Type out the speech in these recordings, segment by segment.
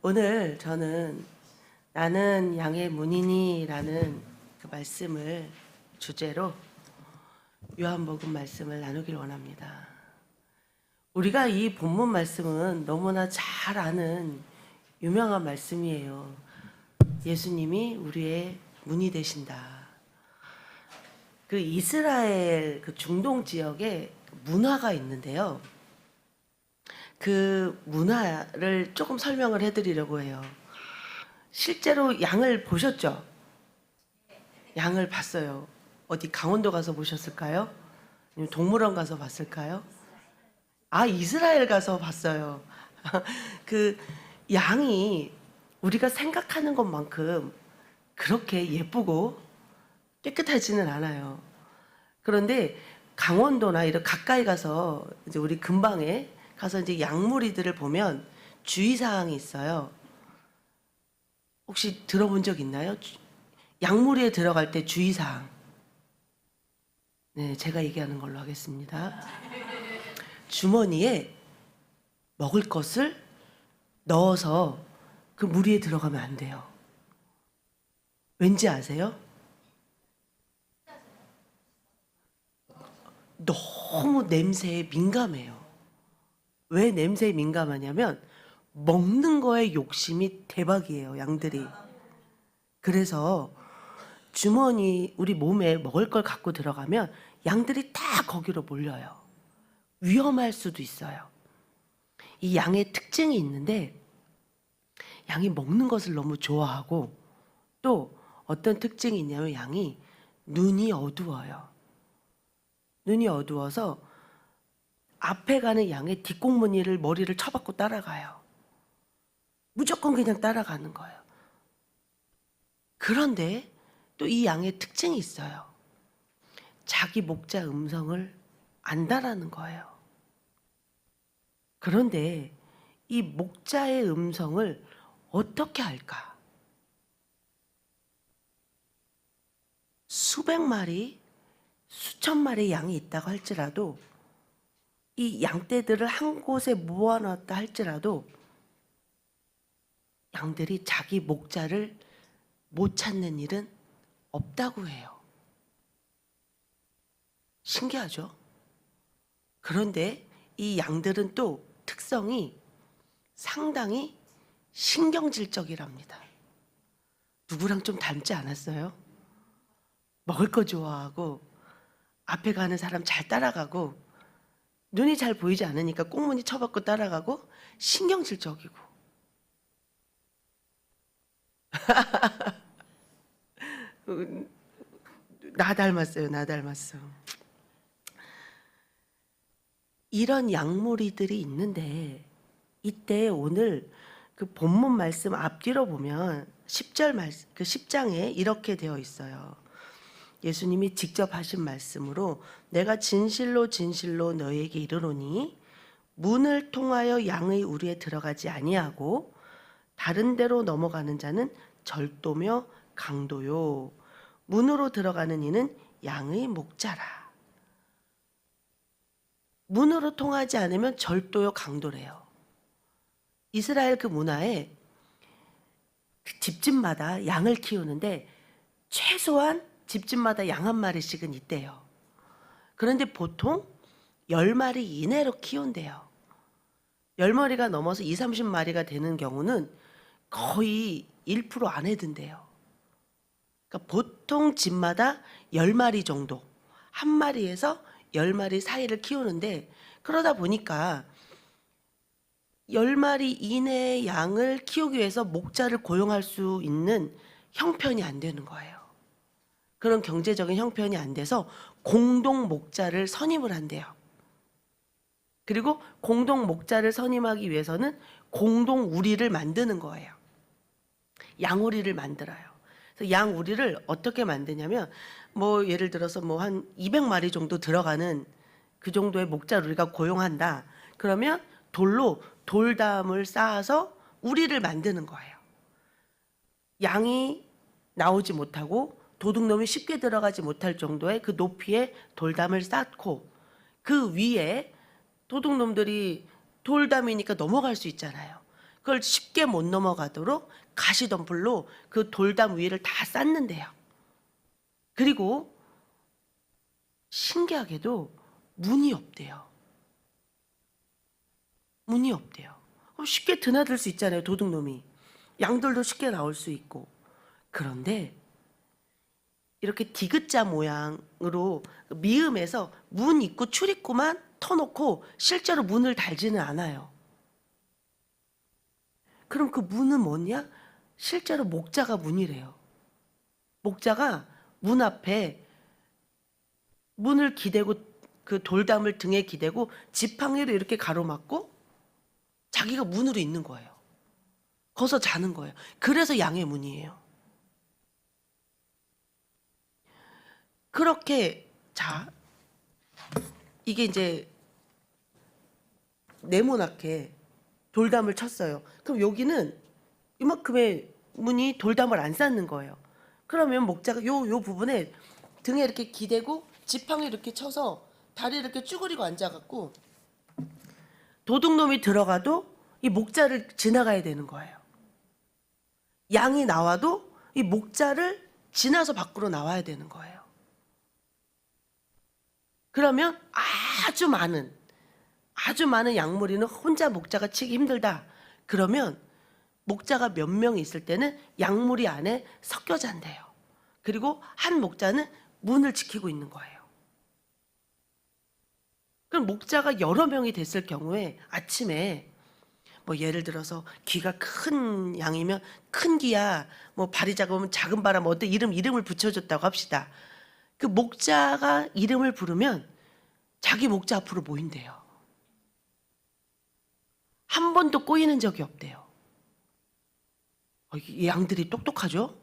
오늘 저는 나는 양의 문이니라는 그 말씀을 주제로 요한복음 말씀을 나누길 원합니다. 우리가 이 본문 말씀은 너무나 잘 아는 유명한 말씀이에요. 예수님이 우리의 문이 되신다. 그 이스라엘 그 중동 지역에 문화가 있는데요. 그 문화를 조금 설명을 해드리려고 해요. 실제로 양을 보셨죠? 양을 봤어요. 어디 강원도 가서 보셨을까요? 아니면 동물원 가서 봤을까요? 아, 이스라엘 가서 봤어요. 그 양이 우리가 생각하는 것만큼 그렇게 예쁘고 깨끗하지는 않아요. 그런데 강원도나 이런 가까이 가서 이제 우리 근방에 가서 이제 양무리들을 보면 주의사항이 있어요. 혹시 들어본 적 있나요? 양무리에 들어갈 때 주의사항. 네, 제가 얘기하는 걸로 하겠습니다. 주머니에 먹을 것을 넣어서 그 무리에 들어가면 안 돼요. 왠지 아세요? 너무 냄새에 민감해요. 왜 냄새에 민감하냐면 먹는 거에 욕심이 대박이에요, 양들이. 그래서 주머니, 우리 몸에 먹을 걸 갖고 들어가면 양들이 다 거기로 몰려요. 위험할 수도 있어요. 이 양의 특징이 있는데 양이 먹는 것을 너무 좋아하고 또 어떤 특징이 있냐면 양이 눈이 어두워요. 눈이 어두워서 앞에 가는 양의 뒷공무니를 머리를 쳐박고 따라가요. 무조건 그냥 따라가는 거예요. 그런데 또 이 양의 특징이 있어요. 자기 목자 음성을 안다라는 거예요. 그런데 이 목자의 음성을 어떻게 알까? 수백 마리, 수천 마리의 양이 있다고 할지라도 이 양떼들을 한 곳에 모아놨다 할지라도 양들이 자기 목자를 못 찾는 일은 없다고 해요. 신기하죠? 그런데 이 양들은 또 특성이 상당히 신경질적이랍니다. 누구랑 좀 닮지 않았어요? 먹을 거 좋아하고 앞에 가는 사람 잘 따라가고 눈이 잘 보이지 않으니까 꽁무니 쳐박고 따라가고 신경질적이고 나 닮았어요. 나 닮았어. 이런 양무리들이 있는데 이때 오늘 그 본문 말씀 앞뒤로 보면 10절 말씀, 그 10장에 이렇게 되어 있어요. 예수님이 직접 하신 말씀으로 내가 진실로 진실로 너희에게 이르노니 문을 통하여 양의 우리에 들어가지 아니하고 다른 데로 넘어가는 자는 절도며 강도요. 문으로 들어가는 이는 양의 목자라. 문으로 통하지 않으면 절도요 강도래요. 이스라엘 그 문화에 그 집집마다 양을 키우는데 최소한 집집마다 양 한 마리씩은 있대요. 그런데 보통 10마리 이내로 키운대요. 10마리가 넘어서 20, 30마리가 되는 경우는 거의 1%안 해든대요. 그러니까 보통 집마다 10마리 정도, 한 마리에서 10마리 사이를 키우는데 그러다 보니까 10마리 이내의 양을 키우기 위해서 목자를 고용할 수 있는 형편이 안 되는 거예요. 그런 경제적인 형편이 안 돼서 공동 목자를 선임을 한대요. 그리고 공동 목자를 선임하기 위해서는 공동 우리를 만드는 거예요. 양우리를 만들어요. 그래서 양우리를 어떻게 만드냐면 뭐 예를 들어서 뭐 한 200마리 정도 들어가는 그 정도의 목자를 우리가 고용한다. 그러면 돌로 돌담을 쌓아서 우리를 만드는 거예요. 양이 나오지 못하고 도둑놈이 쉽게 들어가지 못할 정도의 그 높이의 돌담을 쌓고 그 위에 도둑놈들이 돌담이니까 넘어갈 수 있잖아요. 그걸 쉽게 못 넘어가도록 가시덤불로 그 돌담 위를 다 쌓는데요. 그리고 신기하게도 문이 없대요. 문이 없대요. 그럼 쉽게 드나들 수 있잖아요, 도둑놈이. 양들도 쉽게 나올 수 있고. 그런데 이렇게 디귿자 모양으로 미음에서 문 입구 출입구만 터놓고 실제로 문을 달지는 않아요. 그럼 그 문은 뭐냐? 실제로 목자가 문이래요. 목자가 문 앞에 문을 기대고 그 돌담을 등에 기대고 지팡이로 이렇게 가로막고 자기가 문으로 있는 거예요. 거기서 자는 거예요. 그래서 양의 문이에요. 그렇게 자 이게 이제 네모나게 돌담을 쳤어요. 그럼 여기는 이만큼의 문이 돌담을 안 쌓는 거예요. 그러면 목자가 요 부분에 등에 이렇게 기대고 지팡이 이렇게 쳐서 다리 이렇게 쭈그리고 앉아갖고 도둑놈이 들어가도 이 목자를 지나가야 되는 거예요. 양이 나와도 이 목자를 지나서 밖으로 나와야 되는 거예요. 그러면 아주 많은 양무리는 혼자 목자가 치기 힘들다. 그러면 목자가 몇 명 있을 때는 양무리 안에 섞여 잔대요. 그리고 한 목자는 문을 지키고 있는 거예요. 그럼 목자가 여러 명이 됐을 경우에 아침에 뭐 예를 들어서 귀가 큰 양이면 큰 귀야, 뭐 발이 작으면 작은 바람, 뭐 어떤 이름을 붙여줬다고 합시다. 그 목자가 이름을 부르면 자기 목자 앞으로 모인대요. 한 번도 꼬이는 적이 없대요. 이 양들이 똑똑하죠?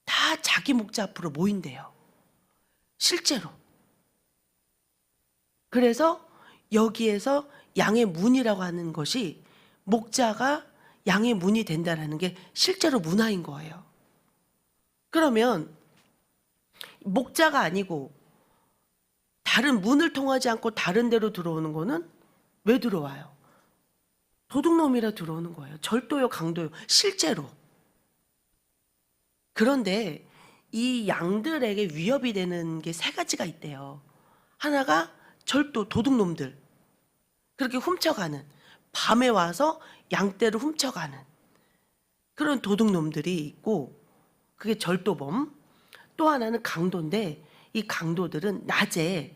다 자기 목자 앞으로 모인대요. 실제로. 그래서 여기에서 양의 문이라고 하는 것이 목자가 양의 문이 된다는 게 실제로 문화인 거예요. 그러면 목자가 아니고 다른 문을 통하지 않고 다른 데로 들어오는 거는 왜 들어와요? 도둑놈이라 들어오는 거예요. 절도요, 강도요, 실제로. 그런데 이 양들에게 위협이 되는 게 세 가지가 있대요. 하나가 절도, 도둑놈들. 그렇게 훔쳐가는, 밤에 와서 양떼를 훔쳐가는 그런 도둑놈들이 있고, 그게 절도범. 또 하나는 강도인데 이 강도들은 낮에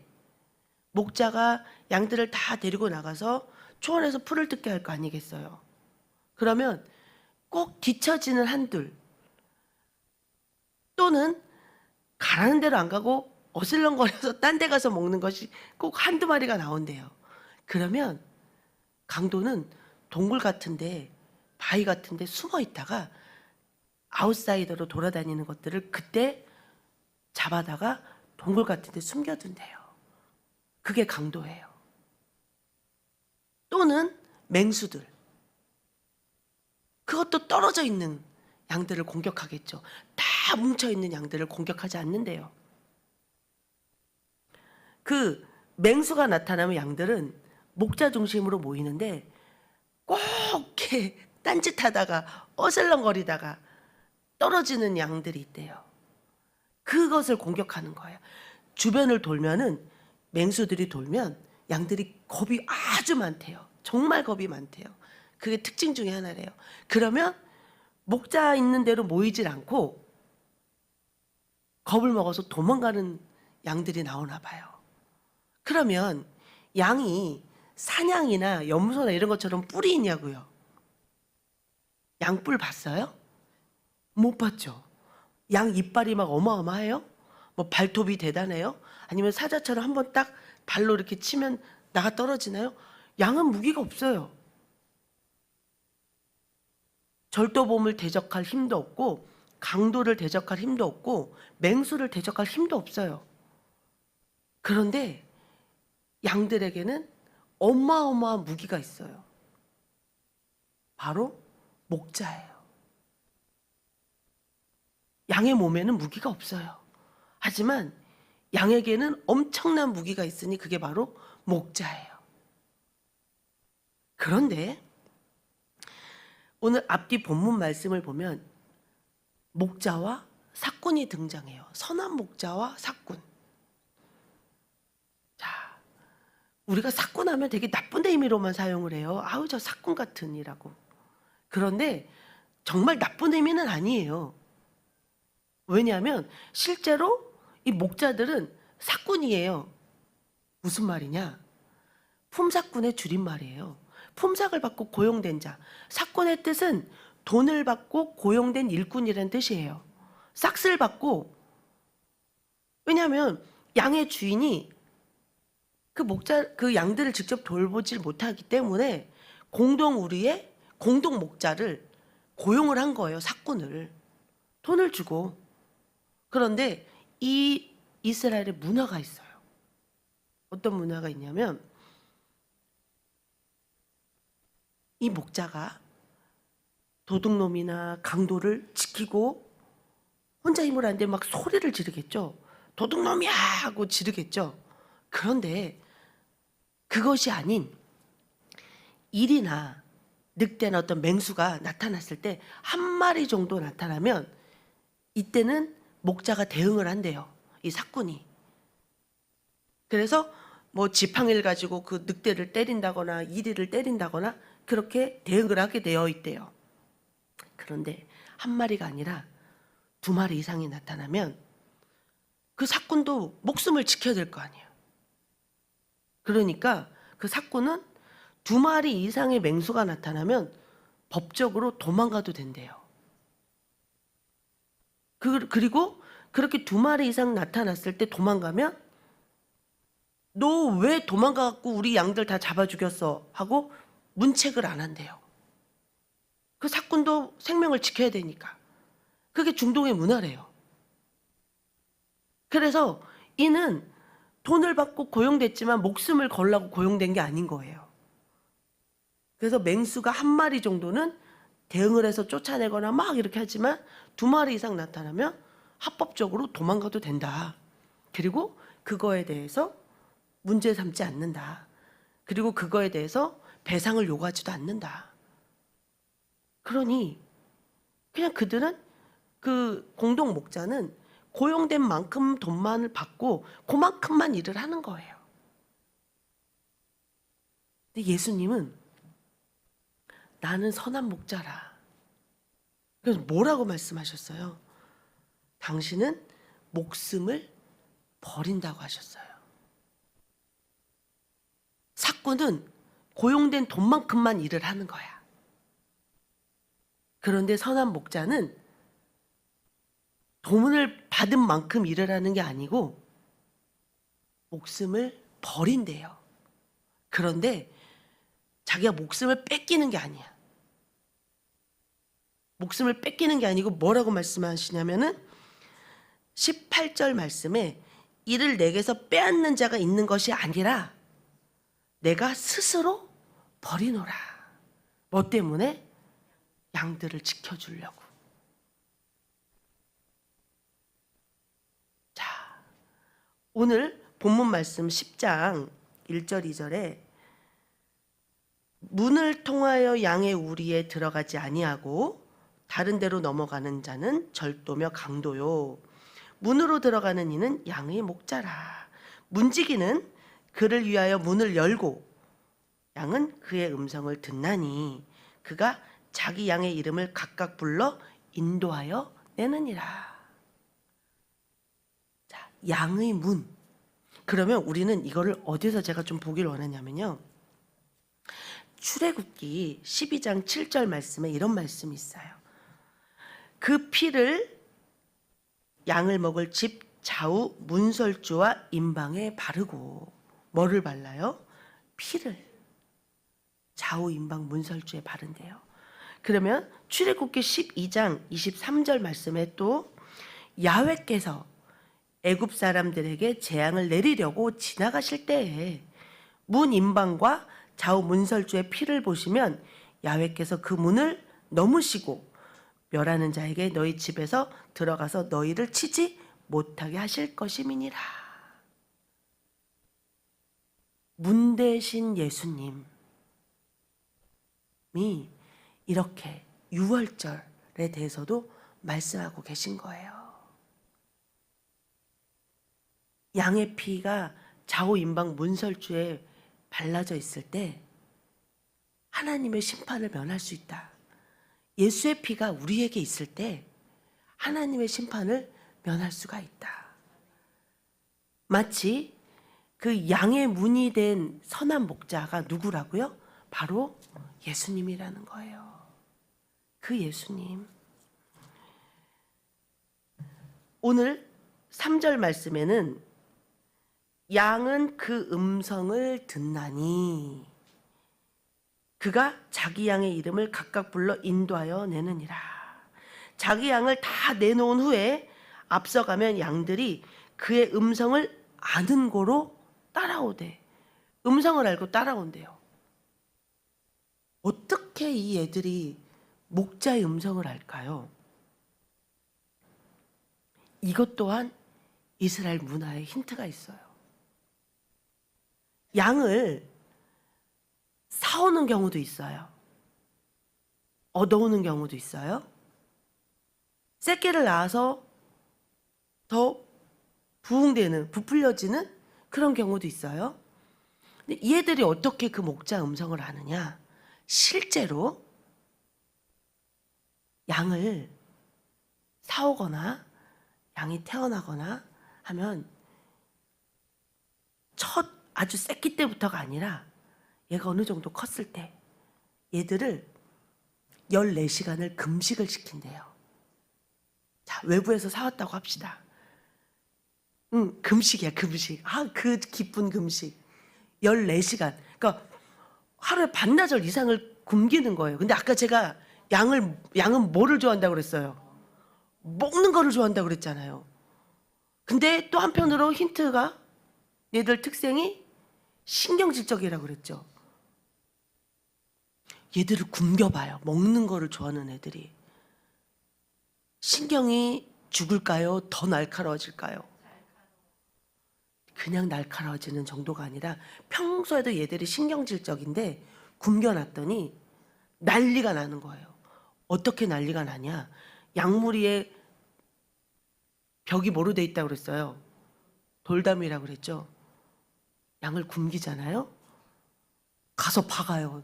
목자가 양들을 다 데리고 나가서 초원에서 풀을 뜯게 할 거 아니겠어요. 그러면 꼭 뒤처지는 한둘, 또는 가라는 대로 안 가고 어슬렁거려서 딴 데 가서 먹는 것이 꼭 한두 마리가 나온대요. 그러면 강도는 동굴 같은데, 바위 같은데 숨어 있다가 아웃사이더로 돌아다니는 것들을 그때 잡아다가 동굴 같은데 숨겨둔대요. 그게 강도예요. 또는 맹수들, 그것도 떨어져 있는 양들을 공격하겠죠. 다 뭉쳐있는 양들을 공격하지 않는데요. 그 맹수가 나타나면 양들은 목자 중심으로 모이는데 꼭 이렇게 딴짓하다가 어슬렁거리다가 떨어지는 양들이 있대요. 그것을 공격하는 거예요. 주변을 돌면은, 맹수들이 돌면 양들이 겁이 아주 많대요. 정말 겁이 많대요. 그게 특징 중에 하나래요. 그러면 목자 있는 대로 모이질 않고 겁을 먹어서 도망가는 양들이 나오나 봐요. 그러면 양이 사냥이나 염소나 이런 것처럼 뿔이 있냐고요? 양뿔 봤어요? 못 봤죠. 양 이빨이 막 어마어마해요? 뭐 발톱이 대단해요? 아니면 사자처럼 한번 딱 발로 이렇게 치면 나가 떨어지나요? 양은 무기가 없어요. 절도범을 대적할 힘도 없고, 강도를 대적할 힘도 없고, 맹수를 대적할 힘도 없어요. 그런데 양들에게는 어마어마한 무기가 있어요. 바로 목자예요. 양의 몸에는 무기가 없어요. 하지만 양에게는 엄청난 무기가 있으니 그게 바로 목자예요. 그런데 오늘 앞뒤 본문 말씀을 보면 목자와 사꾼이 등장해요. 선한 목자와 사꾼. 자, 우리가 사꾼 하면 되게 나쁜 의미로만 사용을 해요. 아우, 저 사꾼 같은 이라고. 그런데 정말 나쁜 의미는 아니에요. 왜냐하면 실제로 이 목자들은 사꾼이에요. 무슨 말이냐? 품사꾼의 줄임말이에요. 품삯을 받고 고용된 자. 사꾼의 뜻은 돈을 받고 고용된 일꾼이라는 뜻이에요. 싹스를 받고, 왜냐하면 양의 주인이 그 양들을 직접 돌보질 못하기 때문에 공동 목자를 고용을 한 거예요. 사꾼을. 돈을 주고. 그런데 이 이스라엘의 문화가 있어요. 어떤 문화가 있냐면 이 목자가 도둑놈이나 강도를 지키고 혼자 힘을 안 돼 막 소리를 지르겠죠. 도둑놈이야 하고 지르겠죠. 그런데 그것이 아닌 일이나 늑대나 어떤 맹수가 나타났을 때 한 마리 정도 나타나면 이때는 목자가 대응을 한대요. 이 사꾼이. 그래서 뭐 지팡이를 가지고 그 늑대를 때린다거나 이리를 때린다거나 그렇게 대응을 하게 되어 있대요. 그런데 한 마리가 아니라 2마리 이상이 나타나면 그 사꾼도 목숨을 지켜야 될 거 아니에요. 그러니까 그 사꾼은 2마리 이상의 맹수가 나타나면 법적으로 도망가도 된대요. 그리고 그렇게 2마리 이상 나타났을 때 도망가면 너 왜 도망가갖고 우리 양들 다 잡아 죽였어? 하고 문책을 안 한대요. 그 사꾼도 생명을 지켜야 되니까. 그게 중동의 문화래요. 그래서 이는 돈을 받고 고용됐지만 목숨을 걸라고 고용된 게 아닌 거예요. 그래서 맹수가 1마리 정도는 대응을 해서 쫓아내거나 막 이렇게 하지만 2마리 이상 나타나면 합법적으로 도망가도 된다. 그리고 그거에 대해서 문제 삼지 않는다. 그리고 그거에 대해서 배상을 요구하지도 않는다. 그러니 그냥 그들은 그 공동 목자는 고용된 만큼 돈만을 받고 그만큼만 일을 하는 거예요. 근데 예수님은 나는 선한 목자라. 그래서 뭐라고 말씀하셨어요? 당신은 목숨을 버린다고 하셨어요. 사꾼은 고용된 돈만큼만 일을 하는 거야. 그런데 선한 목자는 돈을 받은 만큼 일을 하는 게 아니고 목숨을 버린대요. 그런데 자기가 목숨을 뺏기는 게 아니야. 목숨을 뺏기는 게 아니고 뭐라고 말씀하시냐면은 18절 말씀에 이를 내게서 빼앗는 자가 있는 것이 아니라 내가 스스로 버리노라. 뭐 때문에? 양들을 지켜주려고. 자, 오늘 본문 말씀 10장 1절 2절에 문을 통하여 양의 우리에 들어가지 아니하고 다른 데로 넘어가는 자는 절도며 강도요. 문으로 들어가는 이는 양의 목자라. 문지기는 그를 위하여 문을 열고 양은 그의 음성을 듣나니 그가 자기 양의 이름을 각각 불러 인도하여 내느니라. 자, 양의 문. 그러면 우리는 이거를 어디서 제가 좀 보길 원하냐면요. 출애굽기 12장 7절 말씀에 이런 말씀이 있어요. 그 피를 양을 먹을 집 좌우 문설주와 임방에 바르고. 뭐를 발라요? 피를 좌우 임방 문설주에 바른대요. 그러면 출애굽기 12장 23절 말씀에 또 야훼께서 애굽 사람들에게 재앙을 내리려고 지나가실 때에 문 임방과 좌우 문설주의 피를 보시면 야훼께서 그 문을 넘으시고 멸하는 자에게 너희 집에서 들어가서 너희를 치지 못하게 하실 것임이니라. 문 대신 예수님이 이렇게 유월절에 대해서도 말씀하고 계신 거예요. 양의 피가 좌우임방 문설주에 발라져 있을 때 하나님의 심판을 면할 수 있다. 예수의 피가 우리에게 있을 때 하나님의 심판을 면할 수가 있다. 마치 그 양의 문이 된 선한 목자가 누구라고요? 바로 예수님이라는 거예요. 그 예수님. 오늘 3절 말씀에는 양은 그 음성을 듣나니 그가 자기 양의 이름을 각각 불러 인도하여 내느니라. 자기 양을 다 내놓은 후에 앞서가면 양들이 그의 음성을 아는 고로 따라오대. 음성을 알고 따라온대요. 어떻게 이 애들이 목자의 음성을 알까요? 이것 또한 이스라엘 문화에 힌트가 있어요. 양을 사오는 경우도 있어요. 얻어오는 경우도 있어요. 새끼를 낳아서 더 부풀려지는 그런 경우도 있어요. 근데 이 애들이 어떻게 그 목자 음성을 아느냐? 실제로 양을 사오거나 양이 태어나거나 하면 첫 아주 새끼 때부터가 아니라 얘가 어느 정도 컸을 때 얘들을 14시간을 금식을 시킨대요. 자, 외부에서 사왔다고 합시다. 금식이야, 금식. 그 기쁜 금식. 14시간. 그러니까 하루에 반나절 이상을 굶기는 거예요. 근데 아까 제가 양은 뭐를 좋아한다고 그랬어요? 먹는 거를 좋아한다고 그랬잖아요. 근데 또 한편으로 힌트가 얘들 특성이 신경질적이라고 그랬죠. 얘들을 굶겨봐요. 먹는 거를 좋아하는 애들이. 신경이 죽을까요? 더 날카로워질까요? 그냥 날카로워지는 정도가 아니라 평소에도 얘들이 신경질적인데 굶겨놨더니 난리가 나는 거예요. 어떻게 난리가 나냐? 양무리에 벽이 뭐로 돼 있다고 그랬어요? 돌담이라고 그랬죠. 양을 굶기잖아요. 가서 박아요.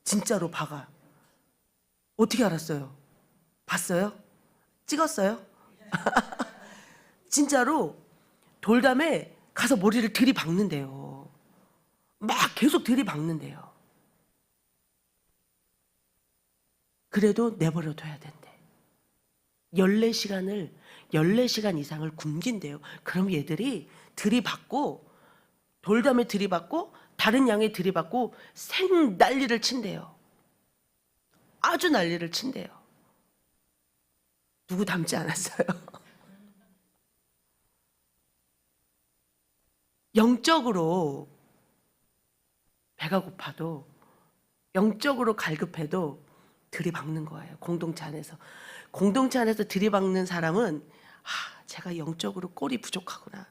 진짜로 박아. 어떻게 알았어요? 봤어요? 찍었어요? 진짜로 돌담에 가서 머리를 들이박는데요. 막 계속 들이박는데요. 그래도 내버려둬야 된대. 14시간 이상을 굶긴대요. 그럼 얘들이 들이박고 돌담에 들이박고 다른 양에 들이박고 생 난리를 친대요. 아주 난리를 친대요. 누구 닮지 않았어요. 영적으로 배가 고파도 영적으로 갈급해도 들이박는 거예요. 공동체 안에서. 공동체 안에서 들이박는 사람은 제가 영적으로 꼴이 부족하구나.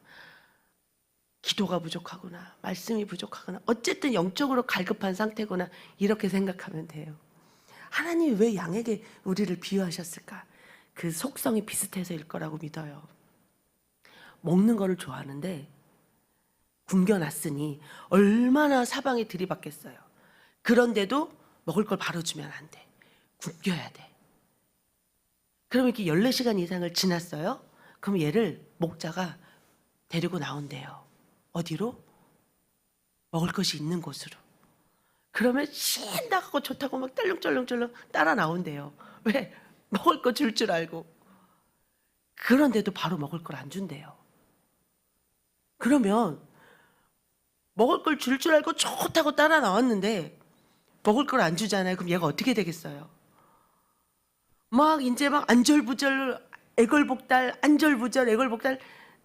기도가 부족하구나. 말씀이 부족하구나. 어쨌든 영적으로 갈급한 상태구나. 이렇게 생각하면 돼요. 하나님이 왜 양에게 우리를 비유하셨을까? 그 속성이 비슷해서일 거라고 믿어요. 먹는 거를 좋아하는데 굶겨놨으니 얼마나 사방에 들이받겠어요. 그런데도 먹을 걸 바로 주면 안 돼. 굶겨야 돼. 그러면 이렇게 14시간 이상을 지났어요. 그럼 얘를 목자가 데리고 나온대요. 어디로? 먹을 것이 있는 곳으로. 그러면 신나고 좋다고 막 떨렁떨렁 따라 나온대요. 왜? 먹을 거 줄 줄 알고. 그런데도 바로 먹을 걸 안 준대요. 그러면 먹을 걸 줄 줄 알고 좋다고 따라 나왔는데 먹을 걸 안 주잖아요. 그럼 얘가 어떻게 되겠어요? 막 이제 막 안절부절 애걸복달 안절부절 애걸복달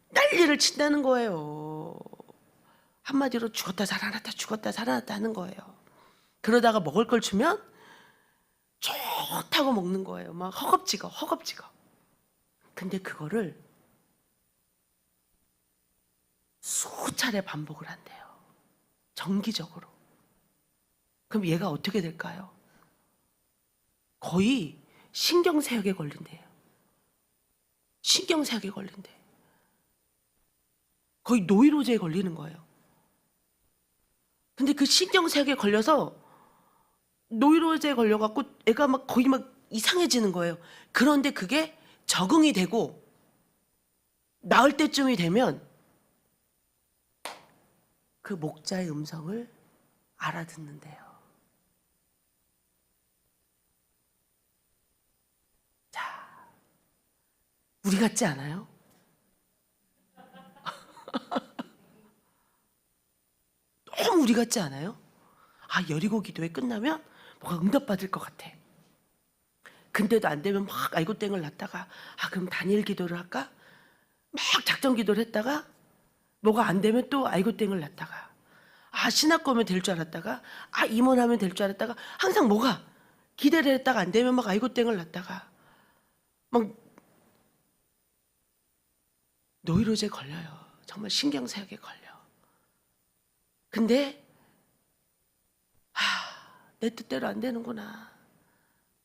난리를 친다는 거예요. 한마디로 죽었다 살아났다 죽었다 살아났다 하는 거예요. 그러다가 먹을 걸 주면 좋다고 먹는 거예요. 막 허겁지겁. 근데 그거를 수차례 반복을 한대요. 정기적으로. 그럼 얘가 어떻게 될까요? 거의 신경쇠약에 걸린대요. 신경쇠약에 걸린대. 거의 노이로제에 걸리는 거예요. 근데 그 신경쇠약에 걸려서 노이로제에 걸려갖고 애가 막 거의 막 이상해지는 거예요. 그런데 그게 적응이 되고 나을 때쯤이 되면 그 목자의 음성을 알아듣는데요. 자, 우리 같지 않아요? 너무 우리 같지 않아요? 아, 여리고 기도회 끝나면 뭐가 응답받을 것 같아. 근데도 안 되면 막 아이고땡을 났다가 아, 그럼 단일 기도를 할까? 막 작전 기도를 했다가 뭐가 안 되면 또 아이고땡을 났다가 아, 신학고 하면 될 줄 알았다가 아, 임원하면 될 줄 알았다가 항상 뭐가 기대를 했다가 안 되면 막 아이고땡을 났다가 막 노이로제 걸려요. 정말 신경쇠약에 걸려. 근데 내 뜻대로 안 되는구나.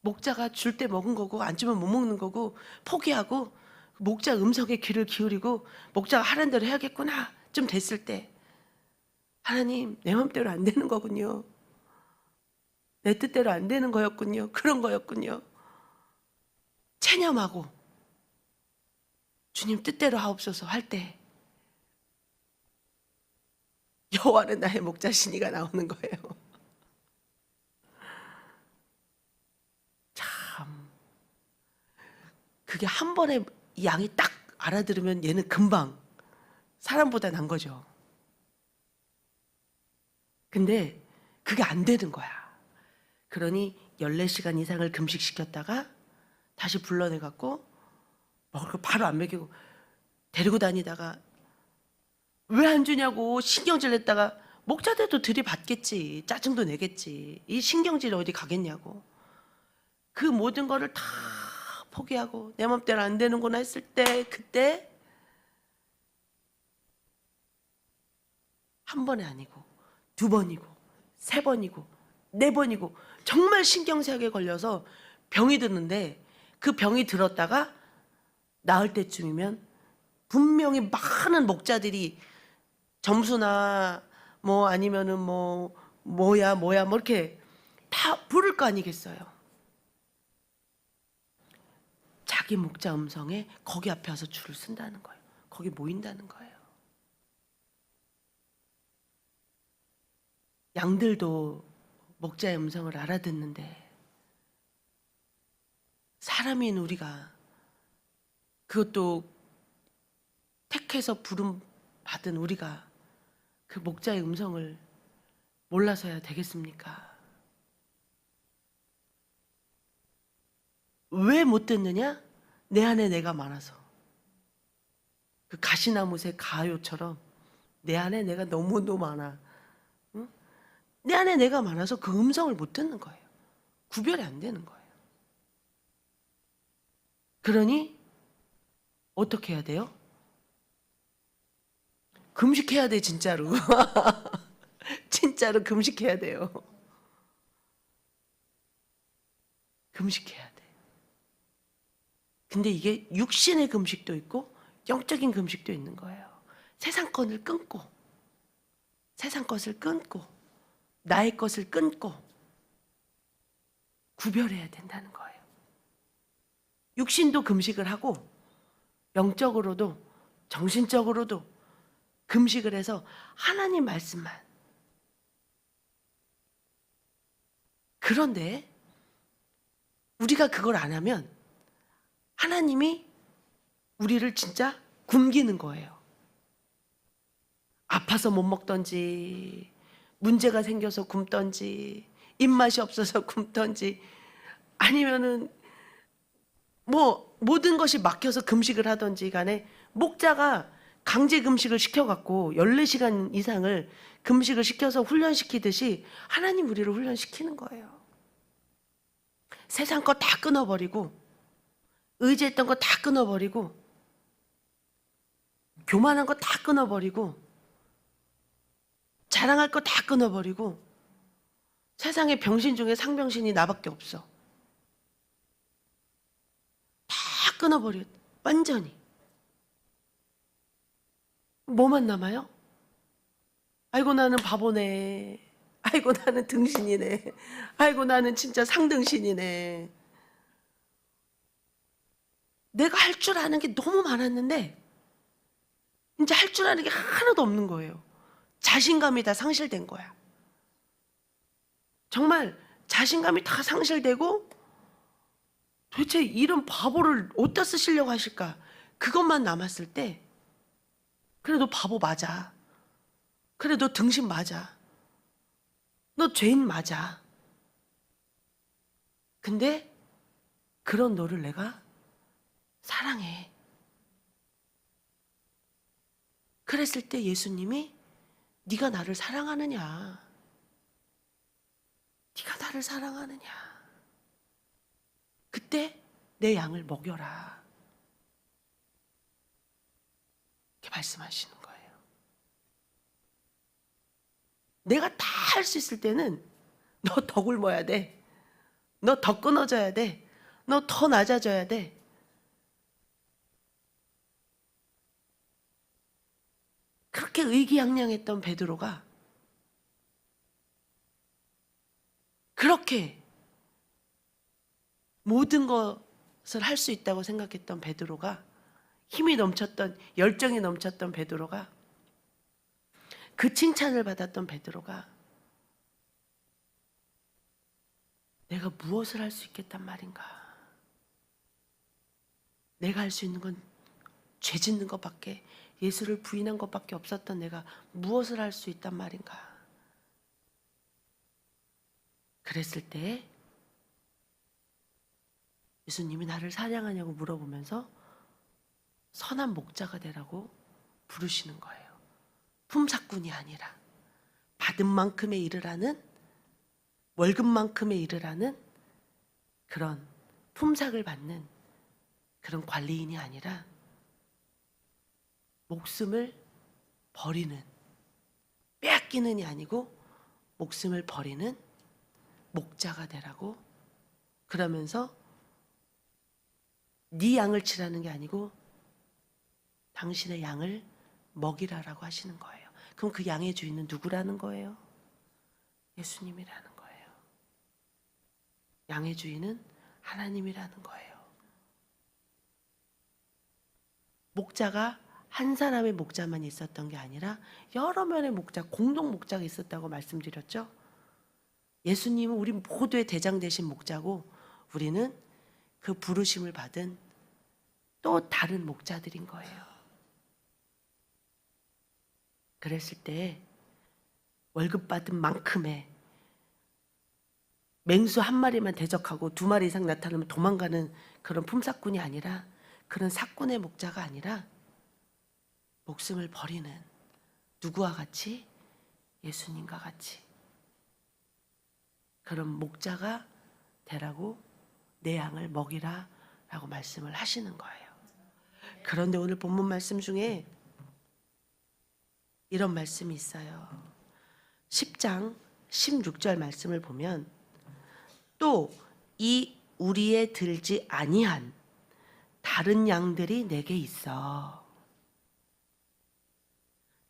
목자가 줄 때 먹은 거고 안 주면 못 먹는 거고 포기하고 목자 음성에 귀를 기울이고 목자가 하라는 대로 해야겠구나. 좀 됐을 때 하나님 내 맘대로 안 되는 거군요. 내 뜻대로 안 되는 거였군요. 그런 거였군요. 체념하고 주님 뜻대로 하옵소서 할 때 여호와는 나의 목자시니가 나오는 거예요. 참 그게 한 번에 양이 딱 알아들으면 얘는 금방 사람보다 난 거죠. 근데 그게 안 되는 거야. 그러니 14시간 이상을 금식시켰다가 다시 불러내갖고 먹을 거 바로 안 먹이고 데리고 다니다가 왜 안 주냐고 신경질 냈다가 목자들도 들이받겠지. 짜증도 내겠지. 이 신경질이 어디 가겠냐고. 그 모든 거를 다 포기하고 내 맘대로 안 되는구나 했을 때 그때 한 번이 아니고 두 번이고 세 번이고 네 번이고 정말 신경쇠약에 걸려서 병이 드는데 그 병이 들었다가 나을 때쯤이면 분명히 많은 목자들이 점수나 뭐 아니면은 뭐야 뭐 이렇게 다 부를 거 아니겠어요. 자기 목자 음성에 거기 앞에 와서 줄을 쓴다는 거예요. 거기 모인다는 거예요. 양들도 목자의 음성을 알아듣는데 사람인 우리가 그것도 택해서 부름 받은 우리가 그 목자의 음성을 몰라서야 되겠습니까? 왜 못 듣느냐? 내 안에 내가 많아서. 그 가시나무새 가요처럼 내 안에 내가 너무너무 많아. 응? 내 안에 내가 많아서 그 음성을 못 듣는 거예요. 구별이 안 되는 거예요. 그러니 어떻게 해야 돼요? 금식해야 돼, 진짜로. 진짜로 금식해야 돼요. 금식해야 돼. 근데 이게 육신의 금식도 있고 영적인 금식도 있는 거예요. 세상 것을 끊고 세상 것을 끊고 나의 것을 끊고 구별해야 된다는 거예요. 육신도 금식을 하고 영적으로도 정신적으로도 금식을 해서 하나님 말씀만. 그런데 우리가 그걸 안 하면 하나님이 우리를 진짜 굶기는 거예요. 아파서 못 먹던지 문제가 생겨서 굶던지 입맛이 없어서 굶던지 아니면은 뭐 모든 것이 막혀서 금식을 하던지 간에 목자가 강제 금식을 시켜갖고 14시간 이상을 금식을 시켜서 훈련시키듯이 하나님 우리를 훈련시키는 거예요. 세상 거 다 끊어버리고 의지했던 거 다 끊어버리고 교만한 거 다 끊어버리고 자랑할 거 다 끊어버리고 세상에 병신 중에 상병신이 나밖에 없어. 끊어버려. 완전히. 뭐만 남아요? 아이고 나는 바보네. 아이고 나는 등신이네. 아이고 나는 진짜 상등신이네. 내가 할 줄 아는 게 너무 많았는데 이제 할 줄 아는 게 하나도 없는 거예요. 자신감이 다 상실된 거야. 정말 자신감이 다 상실되고 도대체 이런 바보를 어디다 쓰시려고 하실까? 그것만 남았을 때 그래 너 바보 맞아. 그래 너 등신 맞아. 너 죄인 맞아. 근데 그런 너를 내가 사랑해. 그랬을 때 예수님이 네가 나를 사랑하느냐? 네가 나를 사랑하느냐? 그때 내 양을 먹여라. 이렇게 말씀하시는 거예요. 내가 다 할 수 있을 때는 너 더 굶어야 돼. 너 더 끊어져야 돼. 너 더 낮아져야 돼. 그렇게 의기양양했던 베드로가 그렇게 모든 것을 할 수 있다고 생각했던 베드로가 힘이 넘쳤던 열정이 넘쳤던 베드로가 그 칭찬을 받았던 베드로가 내가 무엇을 할 수 있겠단 말인가? 내가 할 수 있는 건 죄 짓는 것밖에 예수를 부인한 것밖에 없었던 내가 무엇을 할 수 있단 말인가? 그랬을 때 예수님이 나를 사랑하냐고 물어보면서 선한 목자가 되라고 부르시는 거예요. 품삯꾼이 아니라 받은 만큼의 일을 하는 월급만큼의 일을 하는 그런 품삯을 받는 그런 관리인이 아니라 목숨을 버리는, 빼앗기는이 아니고 목숨을 버리는 목자가 되라고, 그러면서 네 양을 치라는 게 아니고 당신의 양을 먹이라라고 하시는 거예요. 그럼 그 양의 주인은 누구라는 거예요? 예수님이라는 거예요. 양의 주인은 하나님이라는 거예요. 목자가 한 사람의 목자만 있었던 게 아니라 여러 면의 목자, 공동 목자가 있었다고 말씀드렸죠. 예수님은 우리 모두의 대장 되신 목자고 우리는 그 부르심을 받은 또 다른 목자들인 거예요. 그랬을 때 월급 받은 만큼의 맹수 한 마리만 대적하고 두 마리 이상 나타나면 도망가는 그런 품삯꾼이 아니라, 그런 삭꾼의 목자가 아니라 목숨을 버리는, 누구와 같이? 예수님과 같이 그런 목자가 되라고, 내 양을 먹이라 라고 말씀을 하시는 거예요. 그런데 오늘 본문 말씀 중에 이런 말씀이 있어요. 10장 16절 말씀을 보면 또 이 우리에 들지 아니한 다른 양들이 내게 있어.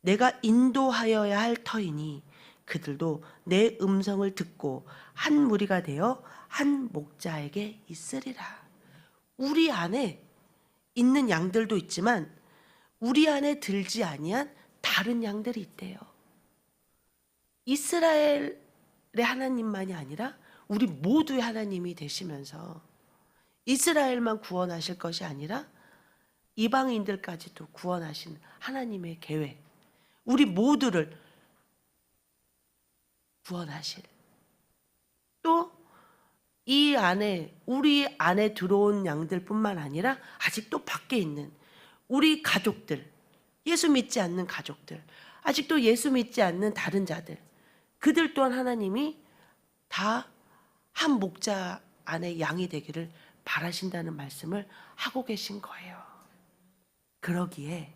내가 인도하여야 할 터이니 그들도 내 음성을 듣고 한 무리가 되어 한 목자에게 있으리라. 우리 안에 있는 양들도 있지만 우리 안에 들지 아니한 다른 양들이 있대요. 이스라엘의 하나님만이 아니라 우리 모두의 하나님이 되시면서 이스라엘만 구원하실 것이 아니라 이방인들까지도 구원하신 하나님의 계획, 우리 모두를 구원하실, 또 이 안에 우리 안에 들어온 양들뿐만 아니라 아직도 밖에 있는 우리 가족들, 예수 믿지 않는 가족들, 아직도 예수 믿지 않는 다른 자들, 그들 또한 하나님이 다 한 목자 안에 양이 되기를 바라신다는 말씀을 하고 계신 거예요. 그러기에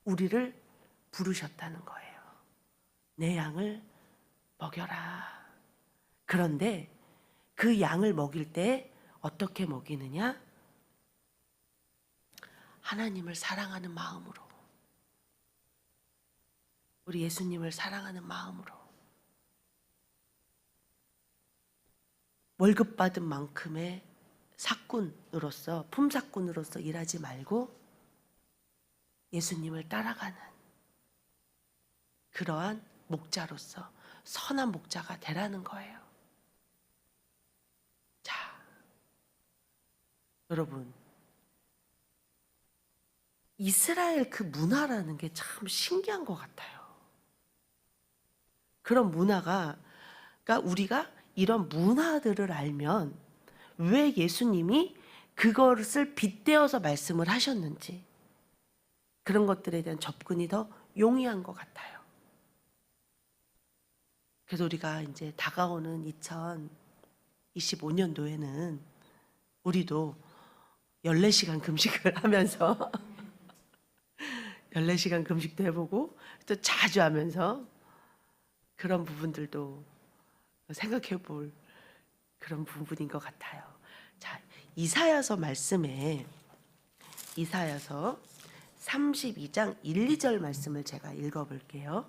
우리를 부르셨다는 거예요. 내 양을 먹여라. 그런데 그 양을 먹일 때 어떻게 먹이느냐? 하나님을 사랑하는 마음으로, 우리 예수님을 사랑하는 마음으로 월급 받은 만큼의 사꾼으로서, 품사꾼으로서 일하지 말고 예수님을 따라가는 그러한 목자로서 선한 목자가 되라는 거예요. 자, 여러분, 이스라엘 그 문화라는 게 참 신기한 것 같아요. 그런 문화가, 그러니까 우리가 이런 문화들을 알면 왜 예수님이 그것을 빗대어서 말씀을 하셨는지, 그런 것들에 대한 접근이 더 용이한 것 같아요. 그래서 우리가 이제 다가오는 2025년도에는 우리도 14시간 금식을 하면서 14시간 금식도 해보고 또 자주 하면서 그런 부분들도 생각해 볼 그런 부분인 것 같아요. 자, 이사야서 말씀에, 이사야서 32장 1, 2절 말씀을 제가 읽어볼게요.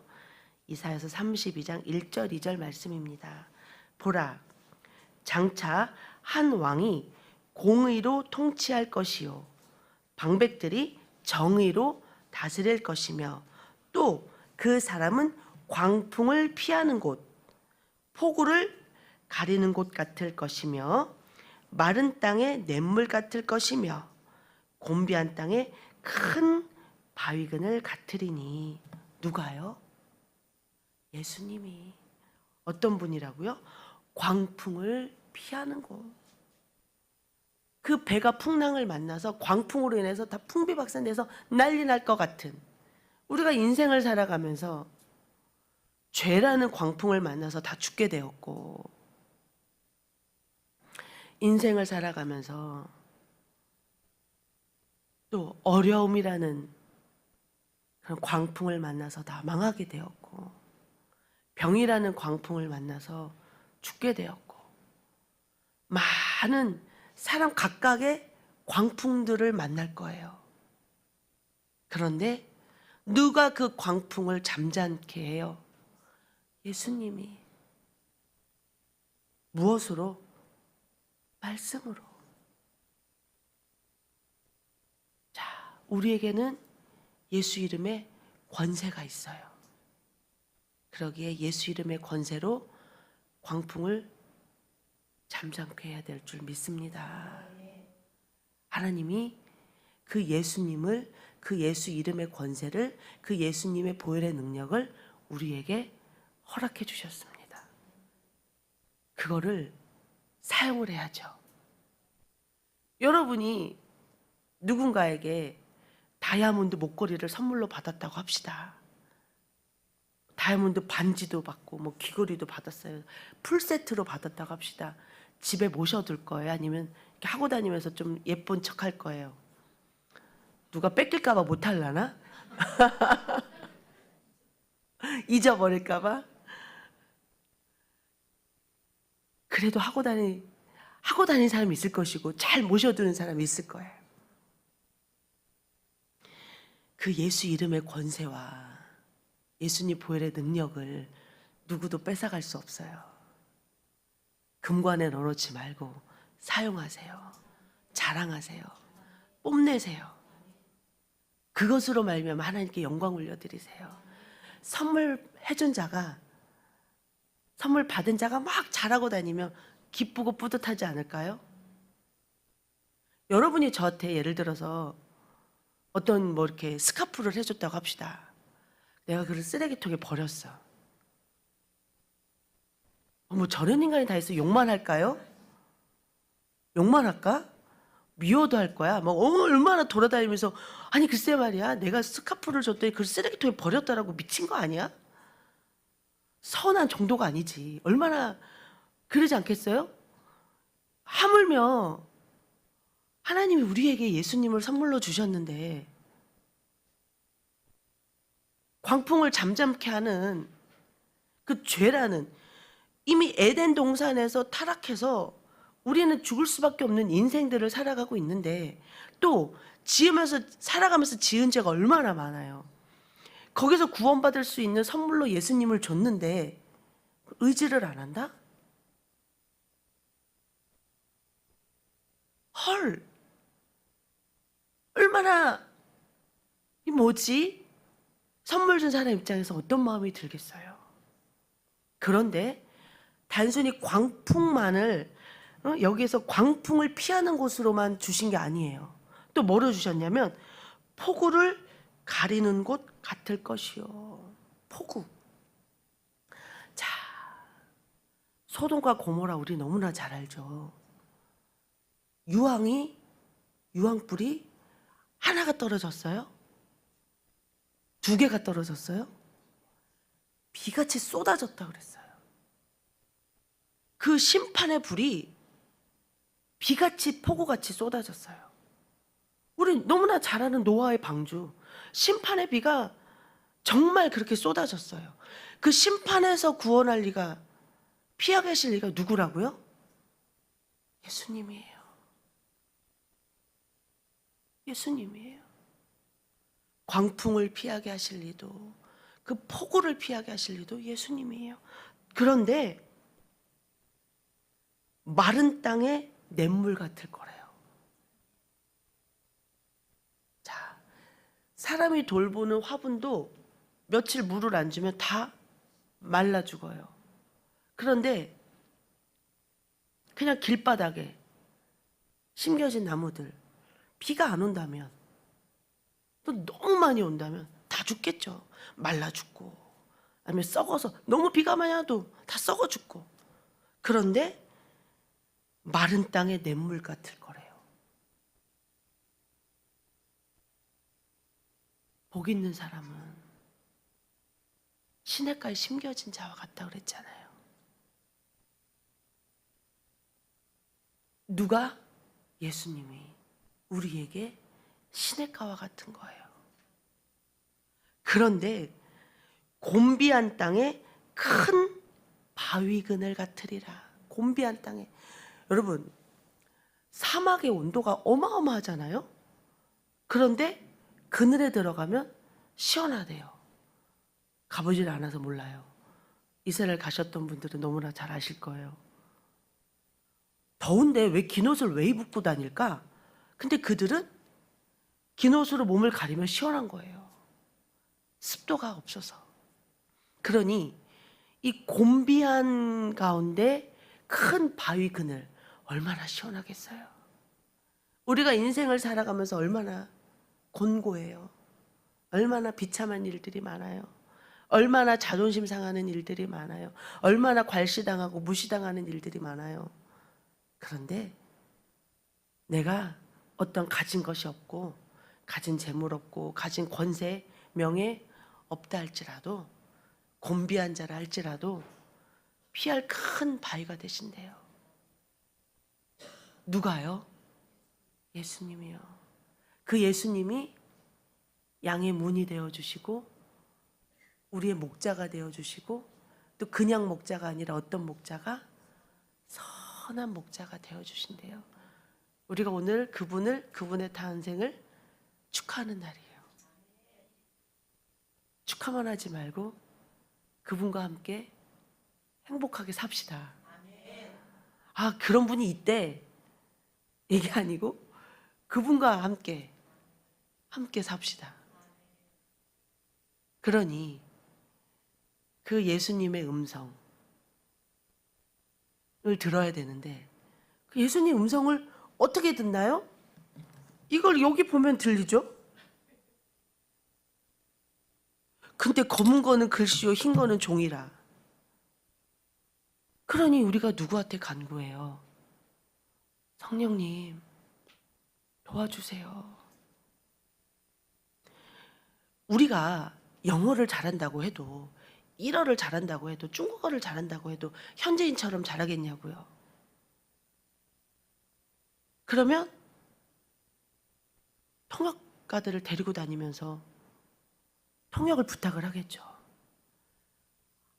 이사야서 32장 1절 2절 말씀입니다. 보라, 장차 한 왕이 공의로 통치할 것이요 방백들이 정의로 다스릴 것이며, 또 그 사람은 광풍을 피하는 곳, 폭우를 가리는 곳 같을 것이며, 마른 땅에 냇물 같을 것이며, 곤비한 땅에 큰 바위근을 같으리니. 누가요? 예수님이. 어떤 분이라고요? 광풍을 피하는 곳. 그 배가 풍랑을 만나서 광풍으로 인해서 다 풍비박산돼서 난리 날 것 같은, 우리가 인생을 살아가면서 죄라는 광풍을 만나서 다 죽게 되었고, 인생을 살아가면서 또 어려움이라는 그런 광풍을 만나서 다 망하게 되었고, 병이라는 광풍을 만나서 죽게 되었고, 많은 사람 각각의 광풍들을 만날 거예요. 그런데 누가 그 광풍을 잠잠케 해요? 예수님이. 무엇으로? 말씀으로. 자, 우리에게는 예수 이름의 권세가 있어요. 그러기에 예수 이름의 권세로 광풍을 잠잠케 해야 될 줄 믿습니다. 하나님이 그 예수님을, 그 예수 이름의 권세를, 그 예수님의 보혈의 능력을 우리에게 허락해 주셨습니다. 그거를 사용을 해야죠. 여러분이 누군가에게 다이아몬드 목걸이를 선물로 받았다고 합시다. 다이아몬드 반지도 받고 뭐 귀걸이도 받았어요. 풀세트로 받았다고 합시다. 집에 모셔둘 거예요? 아니면 이렇게 하고 다니면서 좀 예쁜 척 할 거예요? 누가 뺏길까 봐 못 하려나? 잊어버릴까 봐? 그래도 하고 다니는 사람이 있을 것이고 잘 모셔두는 사람이 있을 거예요. 그 예수 이름의 권세와 예수님 보혈의 능력을 누구도 뺏어갈 수 없어요. 금관에 넣어놓지 말고 사용하세요. 자랑하세요. 뽐내세요. 그것으로 말미암아 하나님께 영광 올려드리세요. 선물 해준 자가, 선물 받은 자가 막 잘하고 다니면 기쁘고 뿌듯하지 않을까요? 여러분이 저한테 예를 들어서 어떤 뭐 이렇게 스카프를 해줬다고 합시다. 내가 그걸 쓰레기통에 버렸어. 뭐 저런 인간이 다 있어. 욕만 할까요? 욕만 할까? 미워도 할 거야. 막 얼마나 돌아다니면서, 아니 글쎄 말이야, 내가 스카프를 줬더니 그걸 쓰레기통에 버렸다라고 미친 거 아니야? 선한 정도가 아니지. 얼마나 그러지 않겠어요? 하물며 하나님이 우리에게 예수님을 선물로 주셨는데 광풍을 잠잠케 하는 그 죄라는, 이미 에덴 동산에서 타락해서 우리는 죽을 수밖에 없는 인생들을 살아가고 있는데 또 지으면서 살아가면서 지은 죄가 얼마나 많아요. 거기서 구원받을 수 있는 선물로 예수님을 줬는데 의지를 안 한다? 헐, 얼마나 이 뭐지? 선물 준 사람 입장에서 어떤 마음이 들겠어요. 그런데 단순히 광풍만을 여기에서 광풍을 피하는 곳으로만 주신 게 아니에요. 또 뭐로 주셨냐면 폭우를 가리는 곳 같을 것이요. 폭우. 자, 소돔과 고모라 우리 너무나 잘 알죠. 유황불이 하나가 떨어졌어요? 두 개가 떨어졌어요? 비같이 쏟아졌다 그랬어요. 그 심판의 불이 비같이 폭우같이 쏟아졌어요. 우리 너무나 잘 아는 노아의 방주. 심판의 비가 정말 그렇게 쏟아졌어요. 그 심판에서 구원할 리가, 피하 계실 리가 누구라고요? 예수님이에요. 예수님이에요. 광풍을 피하게 하실 리도, 그 폭우를 피하게 하실 리도 예수님이에요. 그런데 마른 땅에 냇물 같을 거래요. 자, 사람이 돌보는 화분도 며칠 물을 안 주면 다 말라 죽어요. 그런데 그냥 길바닥에 심겨진 나무들, 비가 안 온다면, 또 너무 많이 온다면 다 죽겠죠. 말라 죽고, 아니면 썩어서, 너무 비가 많이 와도 다 썩어 죽고. 그런데 마른 땅에 냇물 같을 거래요. 복 있는 사람은 시냇가에 심겨진 자와 같다 그랬잖아요. 누가? 예수님이 우리에게 시냇가와 같은 거예요. 그런데 곤비한 땅에 큰 바위 그늘 같으리라. 곤비한 땅에. 여러분, 사막의 온도가 어마어마하잖아요. 그런데 그늘에 들어가면 시원하대요. 가보질 않아서 몰라요. 이스라엘 가셨던 분들은 너무나 잘 아실 거예요. 더운데 왜 긴 옷을 왜 입고 다닐까? 근데 그들은 긴 옷으로 몸을 가리면 시원한 거예요. 습도가 없어서. 그러니 이 곤비한 가운데 큰 바위 그늘 얼마나 시원하겠어요. 우리가 인생을 살아가면서 얼마나 곤고해요. 얼마나 비참한 일들이 많아요. 얼마나 자존심 상하는 일들이 많아요. 얼마나 괄시당하고 무시당하는 일들이 많아요. 그런데 내가 어떤 가진 것이 없고, 가진 재물 없고, 가진 권세, 명예 없다 할지라도, 곤비한 자라 할지라도 피할 큰 바위가 되신대요. 누가요? 예수님이요. 그 예수님이 양의 문이 되어주시고, 우리의 목자가 되어주시고, 또 그냥 목자가 아니라 어떤 목자가? 선한 목자가 되어주신대요. 우리가 오늘 그분의 탄생을 축하하는 날이에요. 축하만 하지 말고 그분과 함께 행복하게 삽시다. 아, 그런 분이 있대. 이게 아니고 그분과 함께 삽시다. 그러니 그 예수님의 음성을 들어야 되는데, 그 예수님 음성을 어떻게 듣나요? 이걸 여기 보면 들리죠? 근데 검은 거는 글씨요, 흰 거는 종이라. 그러니 우리가 누구한테 간구해요? 성령님, 도와주세요. 우리가 영어를 잘한다고 해도, 일어를 잘한다고 해도, 중국어를 잘한다고 해도 현지인처럼 잘하겠냐고요. 그러면 통역가들을 데리고 다니면서 통역을 부탁을 하겠죠.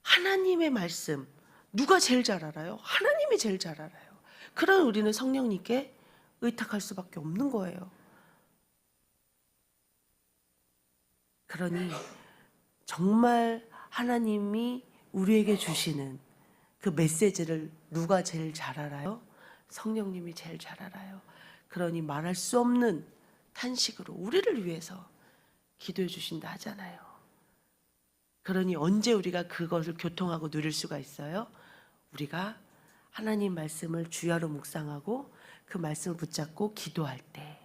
하나님의 말씀 누가 제일 잘 알아요? 하나님이 제일 잘 알아요. 그런 우리는 성령님께 의탁할 수밖에 없는 거예요. 그러니 정말 하나님이 우리에게 주시는 그 메시지를 누가 제일 잘 알아요? 성령님이 제일 잘 알아요. 그러니 말할 수 없는 탄식으로 우리를 위해서 기도해 주신다 하잖아요. 그러니 언제 우리가 그것을 교통하고 누릴 수가 있어요? 우리가 하나님 말씀을 주야로 묵상하고 그 말씀을 붙잡고 기도할 때.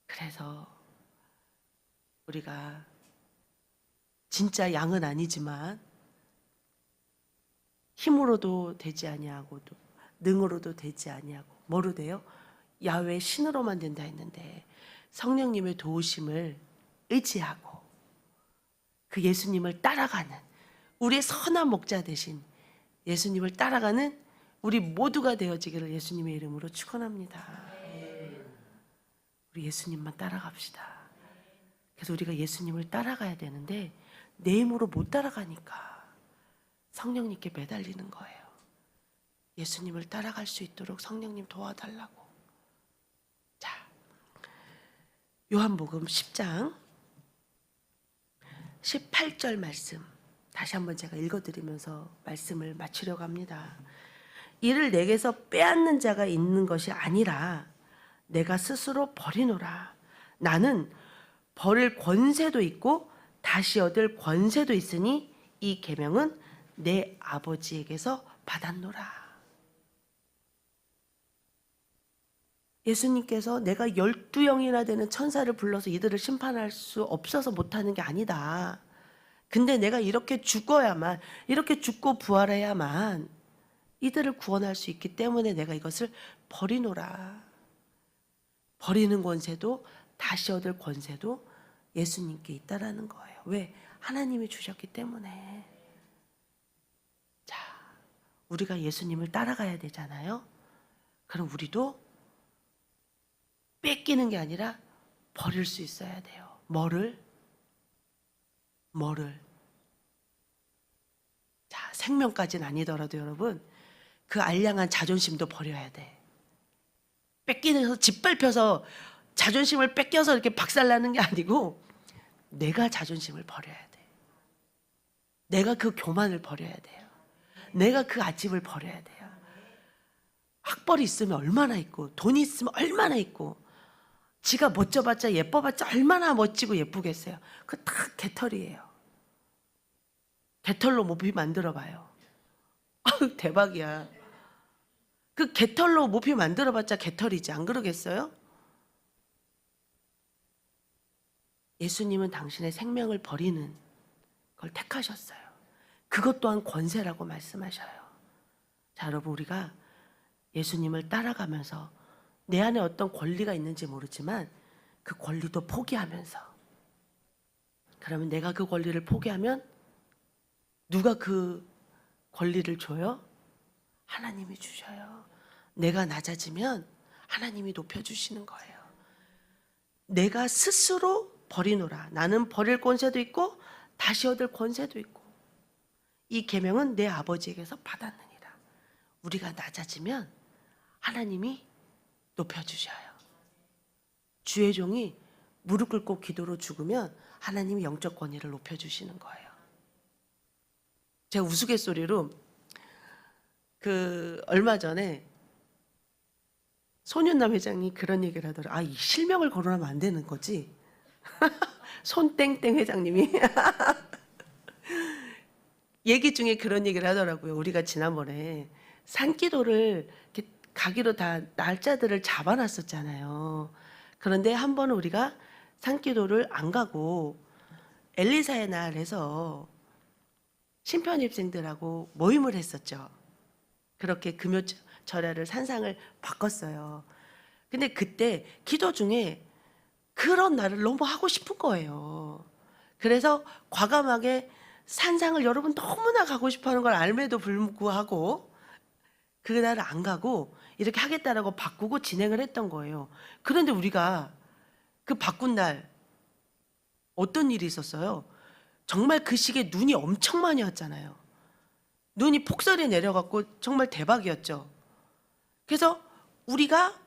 그래서 우리가 진짜 양은 아니지만 힘으로도 되지 아니하고도 능으로도 되지 아니하고 뭐로 돼요? 야훼 신으로만 된다 했는데 성령님의 도우심을 의지하고 그 예수님을 따라가는 우리의 선한 목자 대신 예수님을 따라가는 우리 모두가 되어지기를 예수님의 이름으로 축원합니다. 우리 예수님만 따라갑시다. 그래서 우리가 예수님을 따라가야 되는데 내 힘으로 못 따라가니까 성령님께 매달리는 거예요. 예수님을 따라갈 수 있도록 성령님 도와달라고. 자, 요한복음 10장 18절 말씀 다시 한번 제가 읽어드리면서 말씀을 마치려고 합니다. 이를 내게서 빼앗는 자가 있는 것이 아니라 내가 스스로 버리노라. 나는 버릴 권세도 있고 다시 얻을 권세도 있으니 이 계명은 내 아버지에게서 받았노라. 예수님께서 내가 12영이나 되는 천사를 불러서 이들을 심판할 수 없어서 못하는 게 아니다. 근데 내가 이렇게 죽어야만, 이렇게 죽고 부활해야만 이들을 구원할 수 있기 때문에 내가 이것을 버리노라. 버리는 권세도 다시 얻을 권세도 예수님께 있다라는 거예요. 왜? 하나님이 주셨기 때문에. 자, 우리가 예수님을 따라가야 되잖아요. 그럼 우리도 뺏기는 게 아니라 버릴 수 있어야 돼요. 뭐를? 자, 생명까지는 아니더라도 여러분, 그 알량한 자존심도 버려야 돼. 뺏기면서 짓밟혀서 자존심을 뺏겨서 이렇게 박살나는 게 아니고 내가 자존심을 버려야 돼. 내가 그 교만을 버려야 돼요. 내가 그 아집을 버려야 돼요. 학벌이 있으면 얼마나 있고 돈이 있으면 얼마나 있고 지가 멋져봤자 예뻐봤자 얼마나 멋지고 예쁘겠어요. 그 다 개털이에요. 개털로 모피 만들어봐요. 대박이야. 그 개털로 모피 만들어봤자 개털이지 안 그러겠어요? 예수님은 당신의 생명을 버리는 걸 택하셨어요. 그것 또한 권세라고 말씀하셔요. 자, 여러분 우리가 예수님을 따라가면서 내 안에 어떤 권리가 있는지 모르지만 그 권리도 포기하면서, 그러면 내가 그 권리를 포기하면 누가 그 권리를 줘요? 하나님이 주셔요. 내가 낮아지면 하나님이 높여주시는 거예요. 내가 스스로 버리노라. 나는 버릴 권세도 있고 다시 얻을 권세도 있고 이 계명은 내 아버지에게서 받았느니라. 우리가 낮아지면 하나님이 높여주셔요. 주의 종이 무릎 꿇고 기도로 죽으면 하나님이 영적 권위를 높여주시는 거예요. 제가 우스갯소리로 얼마 전에 손윤남 회장이 그런 얘기를 하더라고요. 이 실명을 거론하면 안 되는 거지. 손땡땡 회장님이 얘기 중에 그런 얘기를 하더라고요. 우리가 지난번에 산기도를 이렇게 가기로 다 날짜들을 잡아놨었잖아요. 그런데 한 번은 우리가 산기도를 안 가고 엘리사의 날 해서 심편입생들하고 모임을 했었죠. 그렇게 금요 절야를 산상을 바꿨어요. 근데 그때 기도 중에 그런 날을 너무 하고 싶은 거예요. 그래서 과감하게 산상을 여러분 너무나 가고 싶어하는 걸 알매도 불구하고 그날을 안 가고 이렇게 하겠다라고 바꾸고 진행을 했던 거예요. 그런데 우리가 그 바꾼 날 어떤 일이 있었어요? 정말 그 시기에 눈이 엄청 많이 왔잖아요. 눈이 폭설이 내려갖고 정말 대박이었죠. 그래서 우리가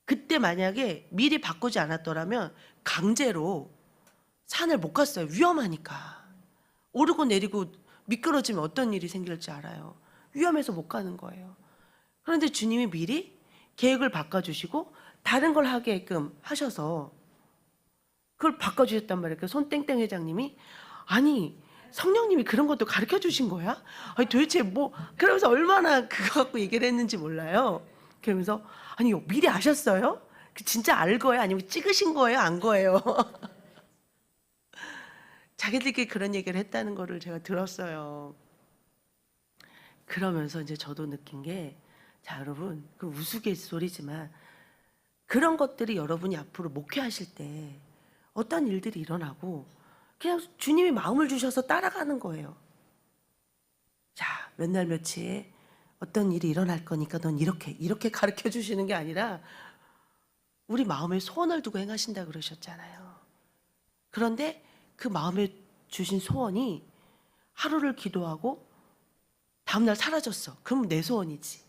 그때 만약에 미리 바꾸지 않았더라면 강제로 산을 못 갔어요. 위험하니까. 오르고 내리고 미끄러지면 어떤 일이 생길지 알아요. 위험해서 못 가는 거예요. 그런데 주님이 미리 계획을 바꿔주시고 다른 걸 하게끔 하셔서 그걸 바꿔주셨단 말이에요. 그 손땡땡 회장님이 아니 성령님이 그런 것도 가르쳐 주신 거야? 아니 도대체 뭐 그러면서 얼마나 그거 갖고 얘기를 했는지 몰라요. 그러면서 아니 미리 아셨어요? 진짜 알 거예요? 아니면 찍으신 거예요? 안 거예요? 자기들끼리 그런 얘기를 했다는 거를 제가 들었어요. 그러면서 이제 저도 느낀 게, 자 여러분, 그 우스갯소리지만 그런 것들이 여러분이 앞으로 목회하실 때 어떤 일들이 일어나고 그냥 주님이 마음을 주셔서 따라가는 거예요. 자, 몇 날 며칠에 어떤 일이 일어날 거니까 넌 이렇게 가르쳐 주시는 게 아니라 우리 마음에 소원을 두고 행하신다 그러셨잖아요. 그런데 그 마음에 주신 소원이 하루를 기도하고 다음날 사라졌어. 그럼 내 소원이지.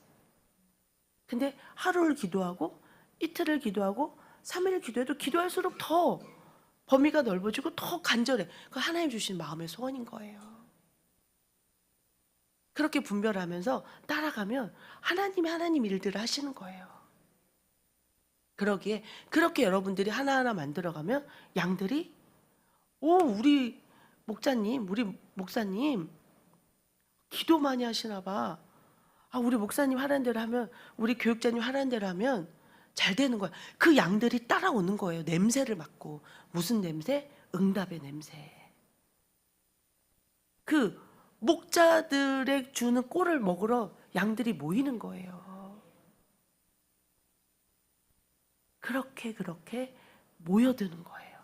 근데 하루를 기도하고 이틀을 기도하고 3일을 기도해도 기도할수록 더 범위가 넓어지고 더 간절해. 그 하나님 주신 마음의 소원인 거예요. 그렇게 분별하면서 따라가면 하나님이 하나님 일들을 하시는 거예요. 그러기에 그렇게 여러분들이 하나하나 만들어가면 양들이 우리 목사님 기도 많이 하시나 봐. 우리 목사님 하라는 대로 하면, 우리 교육자님 하라는 대로 하면 잘 되는 거야. 그 양들이 따라오는 거예요. 냄새를 맡고. 무슨 냄새? 응답의 냄새. 그 목자들의 주는 꼴을 먹으러 양들이 모이는 거예요. 그렇게 모여드는 거예요.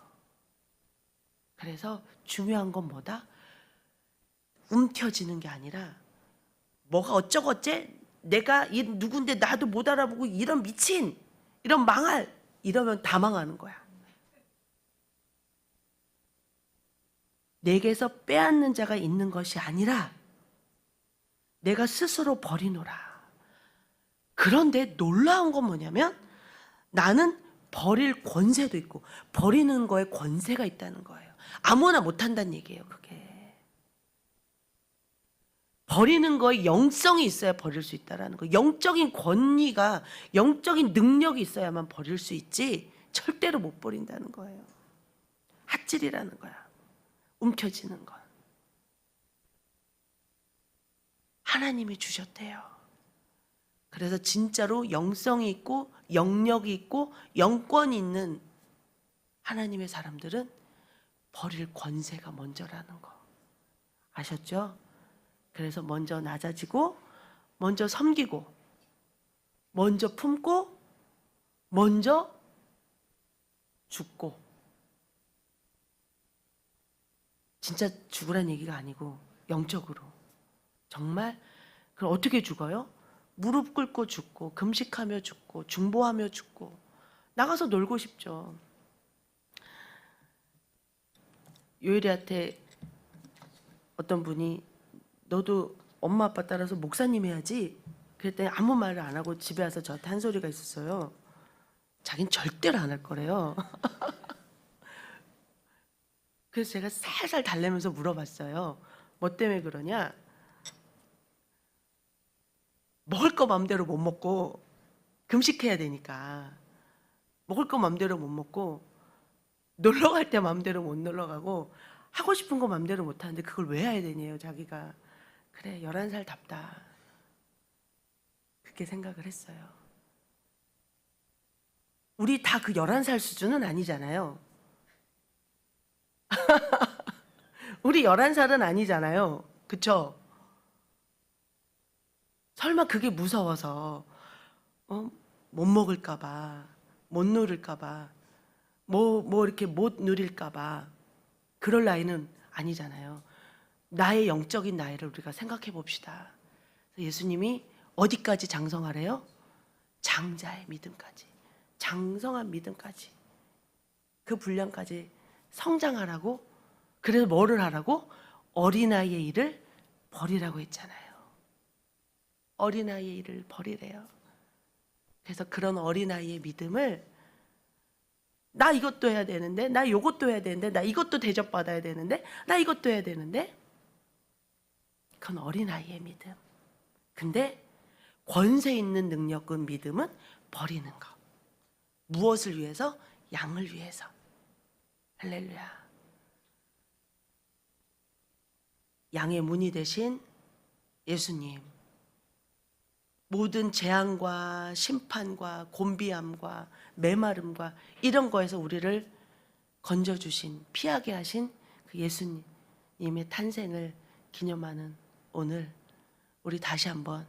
그래서 중요한 건 뭐다? 움켜쥐는 게 아니라 뭐가 어쩌고저쩌 내가 누군데 나도 못 알아보고 이런 미친 이런 망할 이러면 다 망하는 거야. 내게서 빼앗는 자가 있는 것이 아니라 내가 스스로 버리노라. 그런데 놀라운 건 뭐냐면 나는 버릴 권세도 있고 버리는 거에 권세가 있다는 거예요. 아무나 못한다는 얘기예요. 그게 버리는 거에 영성이 있어야 버릴 수 있다는 거. 영적인 권위가, 영적인 능력이 있어야만 버릴 수 있지 절대로 못 버린다는 거예요. 핫질이라는 거야. 움켜쥐는 건 하나님이 주셨대요. 그래서 진짜로 영성이 있고 영력이 있고 영권이 있는 하나님의 사람들은 버릴 권세가 먼저라는 거 아셨죠? 그래서 먼저 낮아지고 먼저 섬기고 먼저 품고 먼저 죽고, 진짜 죽으란 얘기가 아니고 영적으로 정말. 그럼 어떻게 죽어요? 무릎 꿇고 죽고 금식하며 죽고 중보하며 죽고 나가서 놀고 싶죠. 요엘이한테 어떤 분이 너도 엄마 아빠 따라서 목사님 해야지 그랬더니 아무 말을 안 하고 집에 와서 저한테 한 소리가 있었어요. 자긴 절대로 안 할 거래요. 그래서 제가 살살 달래면서 물어봤어요. 뭐 때문에 그러냐? 먹을 거 맘대로 못 먹고 금식해야 되니까 먹을 거 맘대로 못 먹고 놀러 갈 때 맘대로 못 놀러 가고 하고 싶은 거 맘대로 못 하는데 그걸 왜 해야 되냐요. 자기가. 그래 11살답다 그렇게 생각을 했어요. 우리 다 그 11살 수준은 아니잖아요. 우리 11살은 아니잖아요. 그쵸? 설마 그게 무서워서 못 먹을까 봐, 못 누릴까 봐, 뭐 이렇게 못 누릴까 봐 그럴 나이는 아니잖아요. 나의 영적인 나이를 우리가 생각해 봅시다. 예수님이 어디까지 장성하래요? 장자의 믿음까지, 장성한 믿음까지, 그 분량까지 성장하라고. 그래서 뭐를 하라고? 어린아이의 일을 버리라고 했잖아요. 어린아이의 일을 버리래요. 그래서 그런 어린아이의 믿음을 나 이것도 해야 되는데, 나 이것도 해야 되는데, 나 이것도 대접받아야 되는데, 나 이것도 해야 되는데, 그건 어린아이의 믿음. 근데 권세 있는 능력은 믿음은 버리는 거. 무엇을 위해서? 양을 위해서. 할렐루야. 양의 문이 되신 예수님, 모든 재앙과 심판과 곤비암과 메마름과 이런 거에서 우리를 건져주신, 피하게 하신 그 예수님의 탄생을 기념하는 오늘, 우리 다시 한번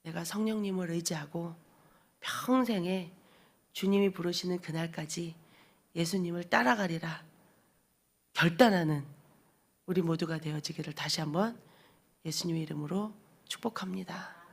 내가 성령님을 의지하고 평생에 주님이 부르시는 그날까지 예수님을 따라가리라 결단하는 우리 모두가 되어지기를 다시 한번 예수님의 이름으로 축복합니다.